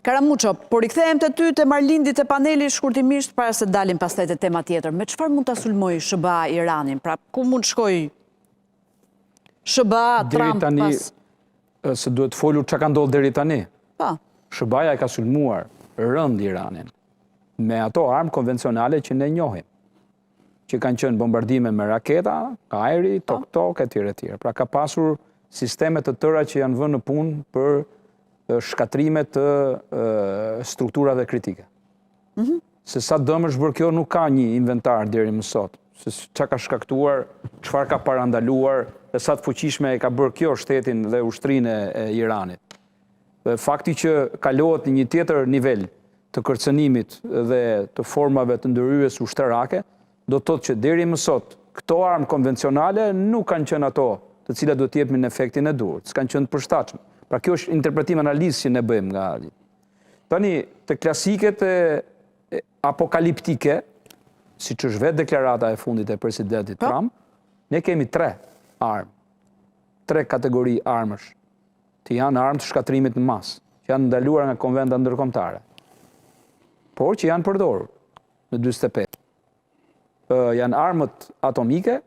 Karamuqo, por i kthehem të ty të Marlindit e paneli shkurtimisht para se dalim pastaj te tema tjetër. Me çfarë mund ta sulmoj SBA Iranin? Pra, ku mund shkoj SBA Trump tani, pas? Se duhet folur çka ka ndodhur deri tani. Pa. SBA-ja ka sulmuar rënd Iranin me ato armë konvencionale që ne njohim, që kanë qenë bombardime me raketa, ajri, tok-tok, etj. Pra ka pasur sisteme të tëra që janë vënë në punë për shkatrime të strukturave kritike. Se sa dëm është bërë kjo, nuk ka një inventar deri më sot. Se çka ka shkaktuar, çfarë ka parandaluar, dhe sa të fuqishme e ka bërë kjo shtetin dhe ushtrinë e Iranit. Fakti që kalohet në një tjetër nivel të kërcënimit dhe të formave të ndërhyrjes ushtarake, do të thotë që deri më sot këto armë konvencionale nuk kanë qenë ato të cilat do të jepin efektin e duhur, s'kanë qenë të përshtatshme. Pra kjo është interpretim analizë që ne bëjmë nga ali. Tani, të klasiket e apokaliptike, si që është vetë deklarata e fundit e presidentit Trump, ne kemi 3 armë, 3 kategori armësh, që janë armë të shkatrimit në masë, që janë ndaluar nga konventa ndërkombëtare, por që janë përdorur në 45. Janë armët atomike,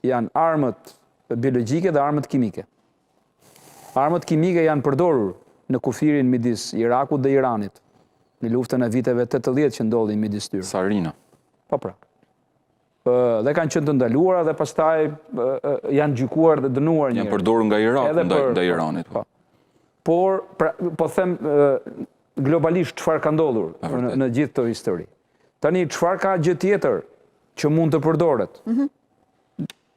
janë armët biologjike dhe armët kimike. Armët kimike janë përdorur në kufirin midis Irakut dhe Iranit, në luftën e viteve 80 që ndodhi midis tyre. Sarina. Po pra. Dhe kanë qenë të ndaluara dhe pastaj janë gjykuar dhe dënuar njëherë. Janë përdorur nga Iraku ndaj Iranit. Por, po them globalisht çfarë ka ndodhur në gjithë këtë histori. Tani çfarë ka gjë tjetër që mund të përdoret?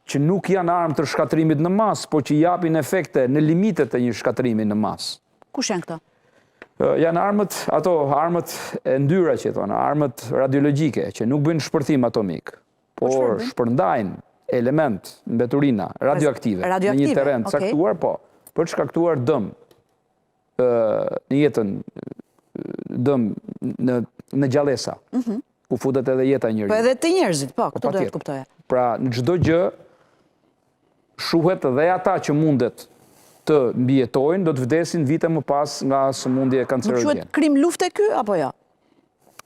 Që nuk janë armë të shkatrimit në masë, po që japin efekte në limitet e një shkatrimi në masë. Kush janë këto? Janë armët e ndyra që thonë, armët radiologjike, që nuk bëjnë shpërthim atomik, por shpërndajnë element, mbeturina, radioaktive, në një terren të caktuar, po, për të shkaktuar dëm në jetën, dëm në gjallësa, ku futet edhe jeta e njeriut. Po edhe të njerëzit, po, këto do të kuptoja. Pra, në çdo gjë shuhet dhe ata që mundet të mbijetojnë, do të vdesin vite më pas nga sëmundje kancerogjene. Nuk quhet krim lufte ky apo jo?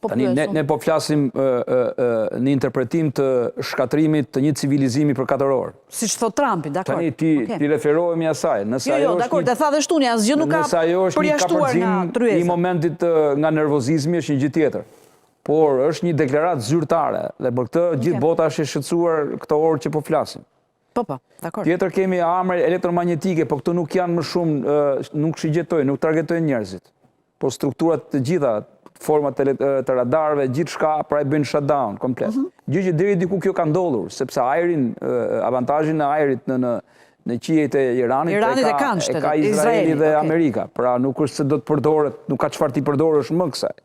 Tani ne po flasim në interpretim të shkatrimit të një civilizimi për 4 orë. Siç thot Trumpi, dakor. Tani ti referohemi asaj. Jo, dakor, të tha dhe shtuni, asgjë nuk ka përjashtuar nga tryeza. Një momentit nga nervozizmi është një gjë tjetër. Por është një deklaratë zyrtare dhe për këtë gjithë bota është e shqetësuar këto orë që po flasim. Po, dakor. Tjetër kemi armë elektromagnetike, po këto nuk janë më shumë, nuk shigjetojnë, nuk targetojnë njerëzit. Po strukturat të gjitha, format të radarëve, gjithë shka, pra e bëjnë shutdown, komplet. Gjë që deri diku kjo ka ndodhur, sepse ajrin, avantazhin e ajrit në qiejt e Iranit e ka Izraeli dhe Amerika. Pra nuk është se do të përdoret, nuk ka çfarë ti përdorësh më kësaj.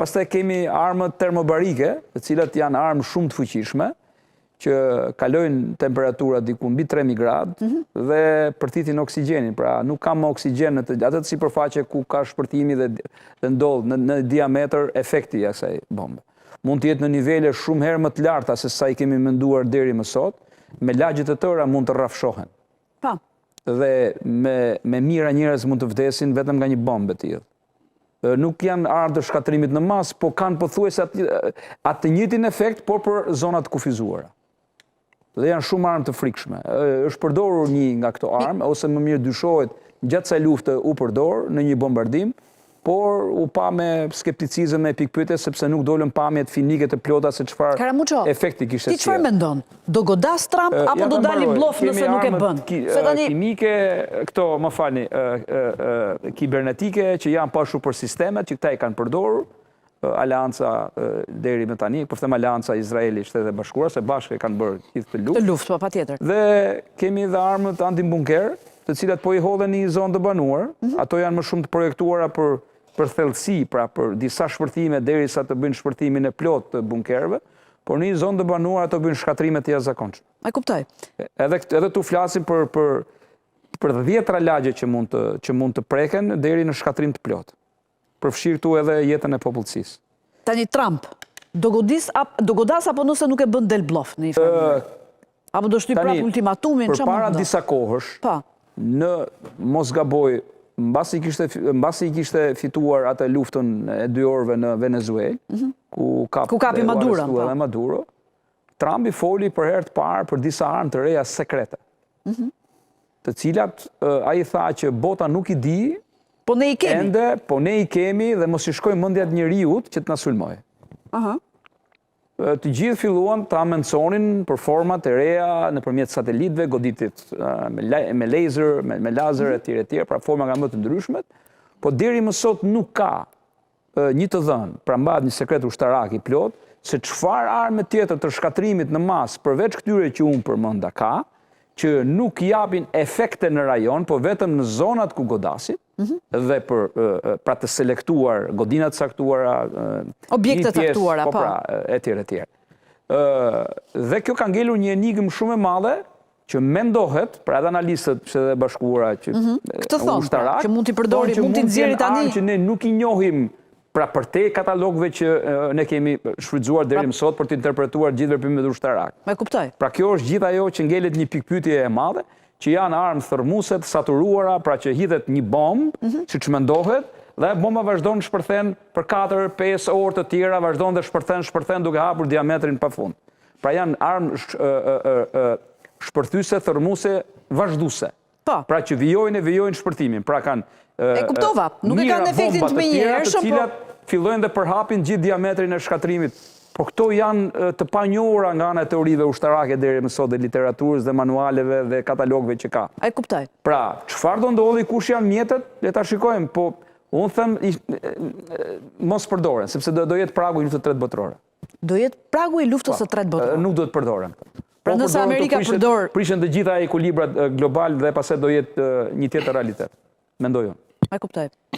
Pastaj kemi armët termobarike, të cilat janë armë shumë të fuqishme, që kalojnë temperatura diku mbi 3000 gradë dhe përthitin oksigjenin. Pra nuk ka më oksigjen në atë sipërfaqe ku ka shpërtimi dhe ndodh në diametër efekti i asaj bombe. Mund të jetë në nivele shumë herë më të larta se sa i kemi menduar deri më sot, me lagje të tëra mund të rrafshohen. Pa. Dhe me mijëra njerëz mund të vdesin vetëm nga një bombë e tillë. Nuk janë armë të shkatrimit në masë, po kanë pothuajse atë të njëjtin efekt, por për zonat kufizuara. Dhe janë shumë armë të frikshme. Është përdorur një nga këto armë, ose më mirë dyshohet gjatë kësaj lufte u përdor në një bombardim, por u pa me skepticizëm e pikpyetje sepse nuk dolën pamjet finike të plota se çfarë efekti kishte. Ti çfarë mendon? Do godas Trump apo do dali blof nëse nuk e bën? Kimike, këto, më falni, kibernetike që janë pashur për sistemet që këta i kanë përdorur, alianca deri më tani, po them alianca Izraeli Shtetet e Bashkuara, se bashkë kanë bërë gjithë këtë luftë. Të luftë, patjetër. Dhe kemi dhe armët antibunker, të cilat po i hodhen në një zonë të banuar. Ato janë më shumë të projektuara për thellësi, pra për disa shpërthime derisa të bëjnë shpërthimin e plot të bunkerëve, por në një zonë të banuar ato bëjnë shkatrime të jashtëzakonshme. E kuptoj. Edhe tu flasim për 10 lagje që mund të preken deri në shkatrim të plot. Përfshirë tu edhe jetën e popullsisë. Tani Trump, do godas apo nëse nuk e bën del blof në një farë? Apo do shtyp prapë ultimatumin? Përpara disa kohësh, në mos gaboj mbasi kishte fituar atë luftën e 2 orëve në Venezuelë, ku kapi Maduro, edhe Maduro, Trumpi foli për herë të parë për disa armë të reja sekrete, të cilat ai tha që bota nuk i di, po ne i kemi. ende, po ne i kemi dhe mos i shkojë mendja të njeriut që të na sulmojë. Të gjithë filluan të amenconin për format e reja nëpërmjet satelitëve, goditit me laser, me lazer etj, pra forma nga më të ndryshmet, po deri më sot nuk ka një të dhënë, pra mbahet një sekret ushtarak i plot, se çfarë armë tjetër të shkatrimit në masë përveç këtyre që unë përmenda ka, që nuk japin efekte në rajon, po vetëm në zonat ku godasin, dhe për pra të selektuar godinat saktuara, objekte saktuara, po. Etj. Dhe kjo ka ngelur një enigmë shumë e madhe, që mendohet, pra edhe analistët që dhe bashkuara që këtë thonë, që mund t'i përdori, mund t'i nxjerri tani. Që ne nuk i njohim pra për te katalogëve që ne kemi shfrytzuar deri më sot për të interpretuar gjithë veprimet ushtarake. Me kuptoj. Pra kjo është gjithë ajo që ngelet një pikpyetje e madhe, që janë armë thermuse të saturuara, pra që hidhet një bombë, siç mendohet, dhe bomba vazhdon shpërthen për 4-5 orë të tjera, vazhdon dhe shpërthen duke hapur diametrin pafund. Pra janë armë shpërthyese thermuse vazhduese. Pra që vijojnë shpërtimin. Pra kanë e kuptova, nuk e kanë efektin të menjëhershëm, të cilat fillojnë dhe përhapin gjithë diametrin e shkatrimit. Po këto janë të panjohura nga ana e teorive ushtarake deri më sot dhe literaturës dhe manualeve dhe katalogëve që ka. E kuptoj. Pra, çfarë do ndodhi, kush janë mjetet, le ta shikojmë, po unë them mos përdoren, sepse do jetë pragu i luftës së tretë botërore. Do jetë pragu i luftës së tretë botërore. Nuk do të përdoren. Pra nëse Amerika përdor, prishen të gjitha ekuilibrat global dhe pastaj do jetë një tjetër realitet. Mendoj unë. E kuptoj.